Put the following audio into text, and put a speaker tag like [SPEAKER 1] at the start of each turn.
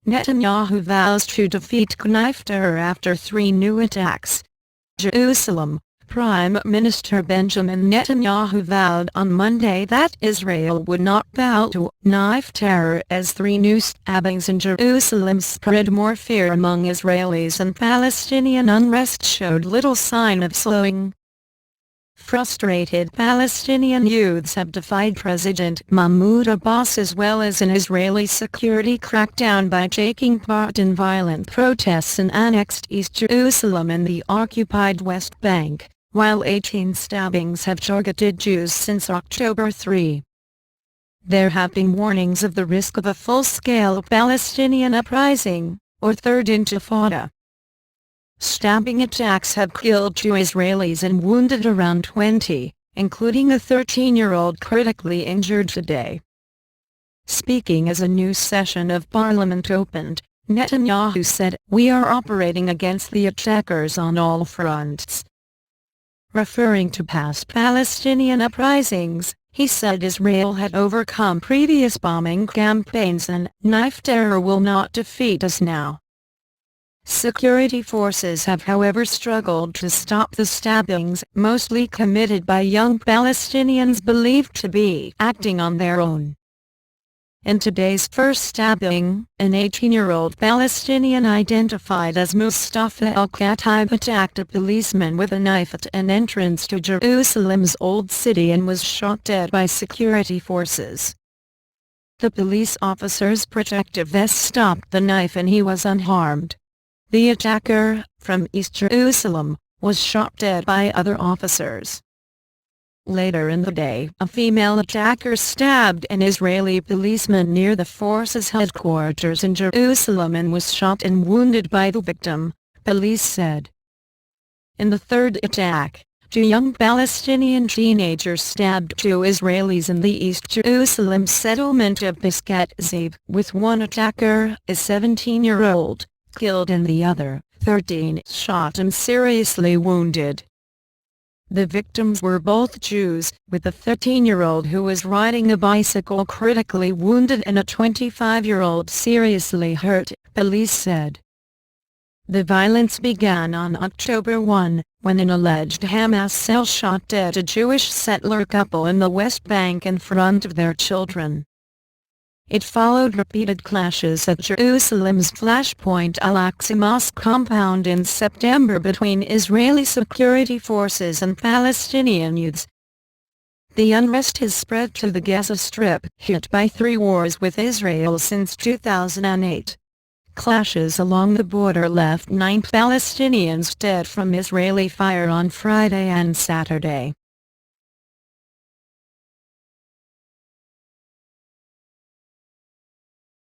[SPEAKER 1] Netanyahu vows to defeat knife terror after 3 new attacks. Jerusalem. Prime Minister Benjamin Netanyahu vowed on Monday that Israel would not bow to knife terror as 3 new stabbings in Jerusalem spread more fear among Israelis, and Palestinian unrest showed little sign of slowing. Frustrated Palestinian youths have defied President Mahmud Abbas as well as an Israeli security crackdown by taking part in violent protests in annexed East Jerusalem and the occupied West Bank, while 18 stabbings have targeted Jews since October 3. There have been warnings of the risk of a full-scale Palestinian uprising, or Third Intifada. Stabbing attacks have killed 2 Israelis and wounded around 20, including a 13-year-old critically injured today. Speaking as a new session of parliament opened, Netanyahu said, "We are operating against the attackers on all fronts." Referring to past Palestinian uprisings, he said Israel had overcome previous bombing campaigns and knife terror will not defeat us now. Security forces have however struggled to stop the stabbings, mostly committed by young Palestinians believed to be acting on their own. In today's first stabbing, an 18-year-old Palestinian identified as Mustafa al-Khatib attacked a policeman with a knife at an entrance to Jerusalem's Old City and was shot dead by security forces. The police officer's protective vest stopped the knife and he was unharmed. The attacker, from East Jerusalem, was shot dead by other officers. Later in the day, a female attacker stabbed an Israeli policeman near the force's headquarters in Jerusalem and was shot and wounded by the victim, police said. In the third attack, 2 young Palestinian teenagers stabbed 2 Israelis in the East Jerusalem settlement of Biscat Ziv, with one attacker, a 17-year-old, killed and the other, 13, shot and seriously wounded. The victims were both Jews, with a 13-year-old who was riding a bicycle critically wounded and a 25-year-old seriously hurt, police said. The violence began on October 1, when an alleged Hamas cell shot dead a Jewish settler couple in the West Bank in front of their children. It followed repeated clashes at Jerusalem's Flashpoint Al-Aqsa Mosque compound in September between Israeli security forces and Palestinian youths. The unrest has spread to the Gaza Strip, hit by 3 wars with Israel since 2008. Clashes along the border left 9 Palestinians dead from Israeli fire on Friday and Saturday.